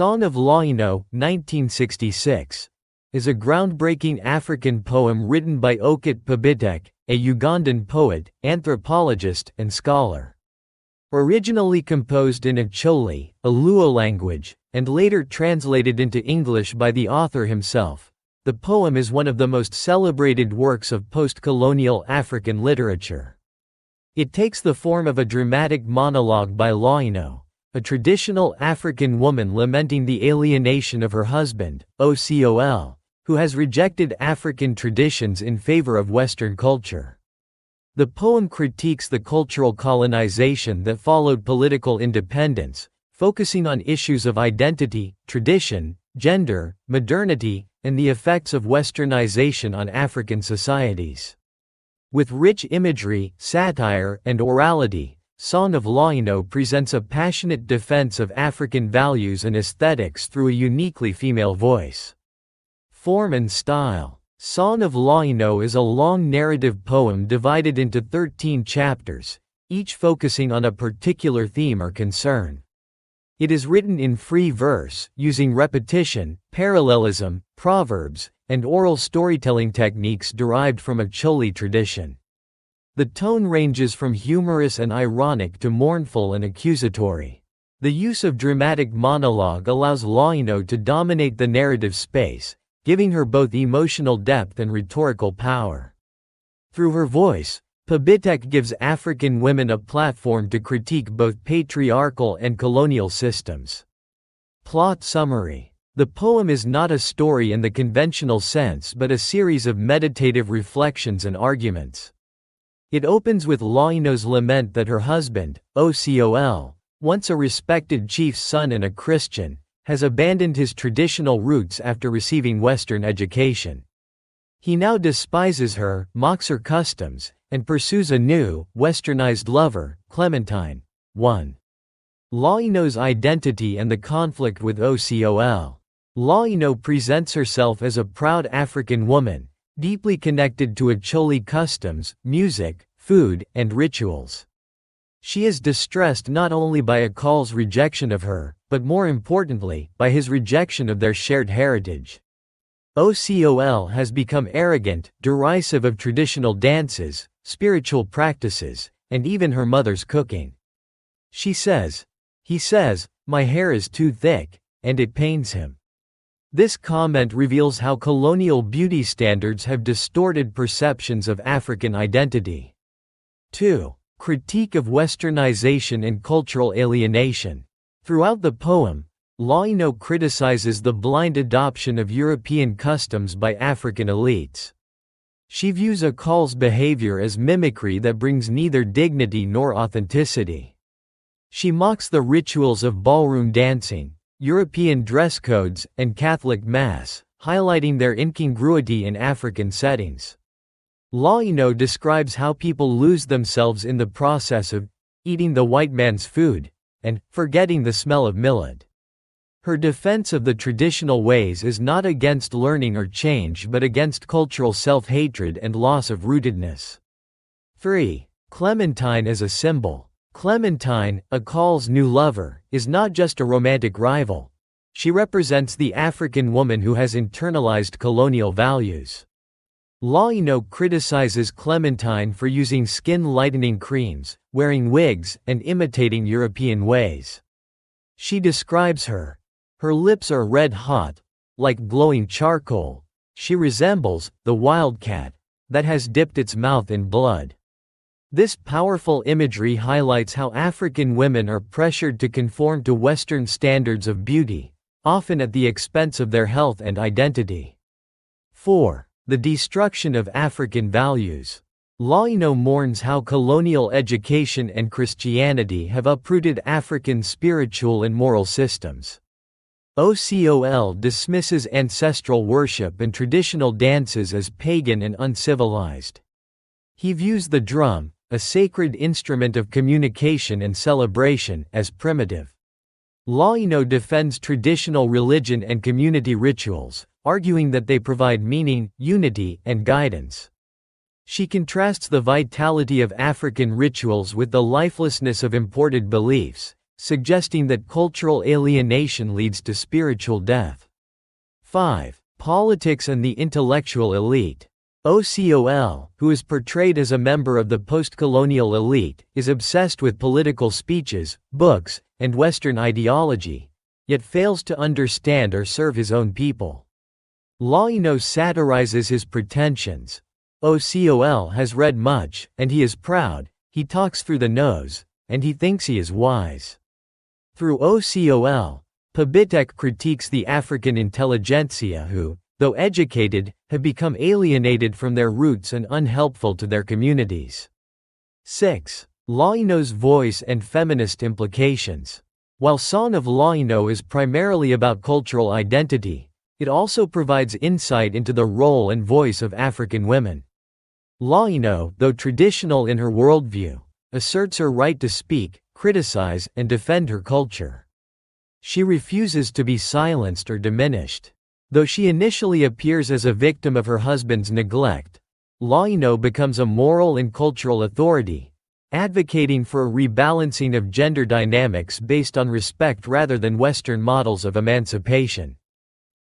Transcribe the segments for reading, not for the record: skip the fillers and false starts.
Song of Lawino, 1966, is a groundbreaking African poem written by Okot, a Ugandan poet, anthropologist, and scholar. Originally composed in Acholi, a Luo language, and later translated into English by the author himself, the poem is one of the most celebrated works of post-colonial African literature. It takes the form of a dramatic monologue by Lawino, a traditional African woman lamenting the alienation of her husband, Okot, who has rejected African traditions in favor of Western culture. The poem critiques the cultural colonization that followed political independence, focusing on issues of identity, tradition, gender, modernity, and the effects of Westernization on African societies. With rich imagery, satire, and orality, Song of Lawino presents a passionate defense of African values and aesthetics through a uniquely female voice. Form and style. Song of Lawino is a long narrative poem divided into 13 chapters, each focusing on a particular theme or concern. It is written in free verse, using repetition, parallelism, proverbs, and oral storytelling techniques derived from a Acholi tradition. The tone ranges from humorous and ironic to mournful and accusatory. The use of dramatic monologue allows Lawino to dominate the narrative space, giving her both emotional depth and rhetorical power. Through her voice, Pibitek gives African women a platform to critique both patriarchal and colonial systems. Plot summary. The poem is not a story in the conventional sense but a series of meditative reflections and arguments. It opens with Lawino's lament that her husband, Okot, once a respected chief's son and a Christian, has abandoned his traditional roots after receiving Western education. He now despises her, mocks her customs, and pursues a new, westernized lover, Clementine. 1. Lawino's identity and the conflict with Okot. Lawino presents herself as a proud African woman, deeply connected to Acholi customs, music, food, and rituals. She is distressed not only by Okol's rejection of her, but more importantly, by his rejection of their shared heritage. Okot has become arrogant, derisive of traditional dances, spiritual practices, and even her mother's cooking. He says, "My hair is too thick, and it pains him." This comment reveals how colonial beauty standards have distorted perceptions of African identity. 2. Critique of Westernization and cultural alienation. Throughout the poem, Lawino criticizes the blind adoption of European customs by African elites. She views Okol's behavior as mimicry that brings neither dignity nor authenticity. She mocks the rituals of ballroom dancing, European dress codes, and Catholic Mass, highlighting their incongruity in African settings. Lawino describes how people lose themselves in the process of eating the white man's food and forgetting the smell of millet. Her defense of the traditional ways is not against learning or change but against cultural self-hatred and loss of rootedness. 3. Clementine as a symbol. Clementine, Okol's new lover, is not just a romantic rival. She represents the African woman who has internalized colonial values. Lawino criticizes Clementine for using skin-lightening creams, wearing wigs, and imitating European ways. She describes her. Her lips are red-hot, like glowing charcoal. She resembles the wildcat that has dipped its mouth in blood. This powerful imagery highlights how African women are pressured to conform to Western standards of beauty, often at the expense of their health and identity. 4. The destruction of African values. Lawino mourns how colonial education and Christianity have uprooted African spiritual and moral systems. Okot dismisses ancestral worship and traditional dances as pagan and uncivilized. He views the drum, a sacred instrument of communication and celebration, as primitive. Lawino defends traditional religion and community rituals, arguing that they provide meaning, unity, and guidance. She contrasts the vitality of African rituals with the lifelessness of imported beliefs, suggesting that cultural alienation leads to spiritual death. 5. Politics and the intellectual elite. Okot, who is portrayed as a member of the post-colonial elite, is obsessed with political speeches, books, and Western ideology, yet fails to understand or serve his own people. Lawino satirizes his pretensions. Okot has read much, and he is proud, he talks through the nose, and he thinks he is wise. Through Okot, Pabitek critiques the African intelligentsia who, though educated, have become alienated from their roots and unhelpful to their communities. 6. Lawino's voice and feminist implications. While Song of Lawino is primarily about cultural identity, it also provides insight into the role and voice of African women. Lawino, though traditional in her worldview, asserts her right to speak, criticize, and defend her culture. She refuses to be silenced or diminished. Though she initially appears as a victim of her husband's neglect, Lawino becomes a moral and cultural authority, advocating for a rebalancing of gender dynamics based on respect rather than Western models of emancipation.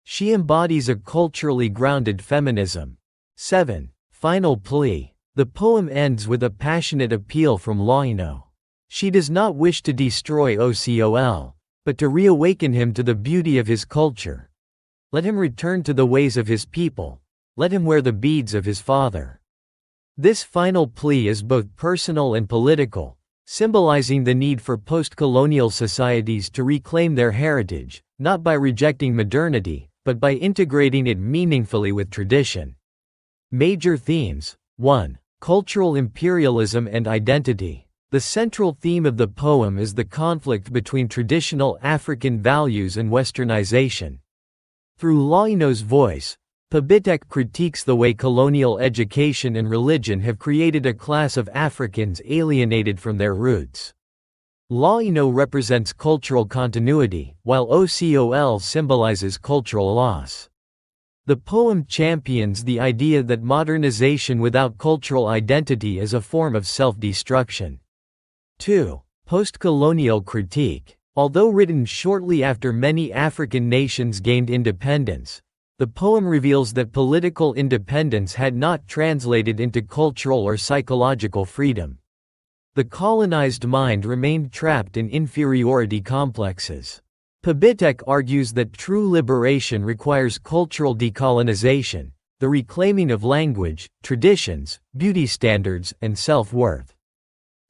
She embodies a culturally grounded feminism. 7. Final plea. The poem ends with a passionate appeal from Lawino. She does not wish to destroy Okot, but to reawaken him to the beauty of his culture. Let him return to the ways of his people. Let him wear the beads of his father. This final plea is both personal and political, symbolizing the need for post-colonial societies to reclaim their heritage, not by rejecting modernity, but by integrating it meaningfully with tradition. Major themes. 1. Cultural imperialism and identity. The central theme of the poem is the conflict between traditional African values and Westernization. Through Lawino's voice, Pabitek critiques the way colonial education and religion have created a class of Africans alienated from their roots. Lawino represents cultural continuity, while Okot symbolizes cultural loss. The poem champions the idea that modernization without cultural identity is a form of self-destruction. 2. Post-colonial critique. Although written shortly after many African nations gained independence, the poem reveals that political independence had not translated into cultural or psychological freedom. The colonized mind remained trapped in inferiority complexes. Pabitek argues that true liberation requires cultural decolonization, the reclaiming of language, traditions, beauty standards, and self-worth.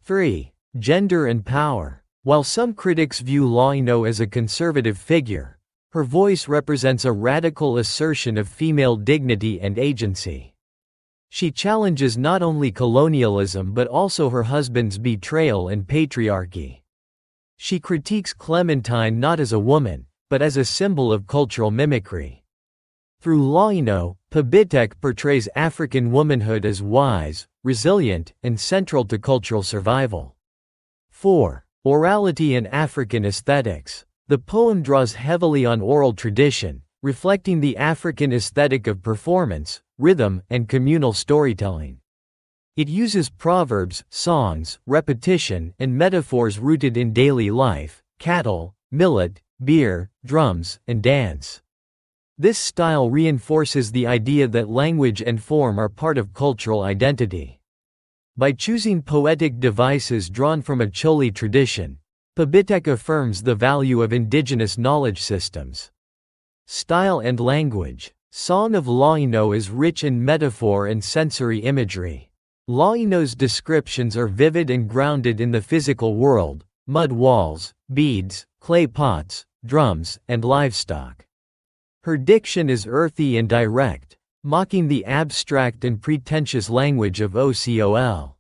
3. Gender and power. While some critics view Lawino as a conservative figure, her voice represents a radical assertion of female dignity and agency. She challenges not only colonialism but also her husband's betrayal and patriarchy. She critiques Clementine not as a woman, but as a symbol of cultural mimicry. Through Lawino, Pabitek portrays African womanhood as wise, resilient, and central to cultural survival. 4. Orality and African aesthetics. The poem draws heavily on oral tradition, reflecting the African aesthetic of performance, rhythm, and communal storytelling. It uses proverbs, songs, repetition, and metaphors rooted in daily life: cattle, millet, beer, drums, and dance. This style reinforces the idea that language and form are part of cultural identity. By choosing poetic devices drawn from a Choli tradition, Pabitek affirms the value of indigenous knowledge systems. Style and language. Song of Lawino is rich in metaphor and sensory imagery. Lawino's descriptions are vivid and grounded in the physical world: mud walls, beads, clay pots, drums, and livestock. Her diction is earthy and direct, mocking the abstract and pretentious language of Okot.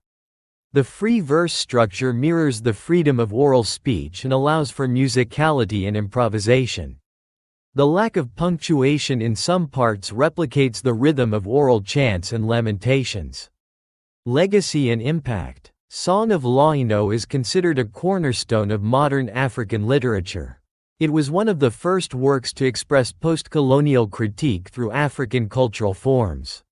The free verse structure mirrors the freedom of oral speech and allows for musicality and improvisation. The lack of punctuation in some parts replicates the rhythm of oral chants and lamentations. Legacy and impact. Song of Lawino is considered a cornerstone of modern African literature. It was one of the first works to express post-colonial critique through African cultural forms.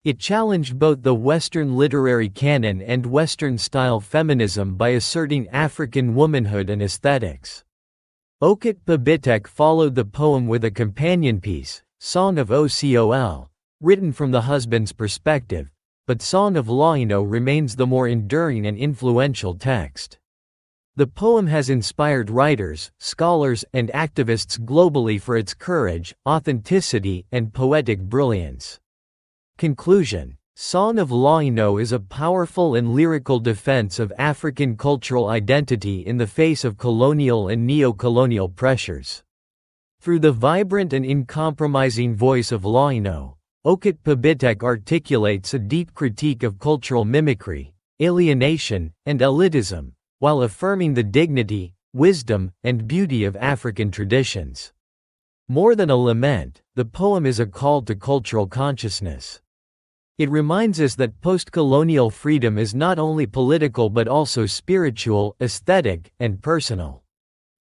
It challenged both the Western literary canon and Western-style feminism by asserting African womanhood and aesthetics. Okot Pabitek followed the poem with a companion piece, Song of Ocol, written from the husband's perspective, but Song of Lawino remains the more enduring and influential text. The poem has inspired writers, scholars, and activists globally for its courage, authenticity, and poetic brilliance. Conclusion: Song of Lawino is a powerful and lyrical defense of African cultural identity in the face of colonial and neo-colonial pressures. Through the vibrant and uncompromising voice of Lawino, Okot Pabitek articulates a deep critique of cultural mimicry, alienation, and elitism, while affirming the dignity, wisdom, and beauty of African traditions. More than a lament, the poem is a call to cultural consciousness. It reminds us that post-colonial freedom is not only political but also spiritual, aesthetic, and personal.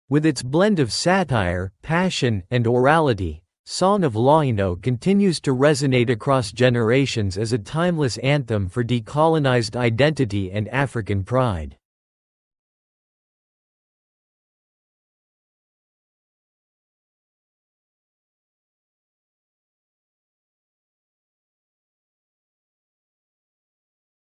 With its blend of satire, passion, and orality, Song of Lawino continues to resonate across generations as a timeless anthem for decolonized identity and African pride.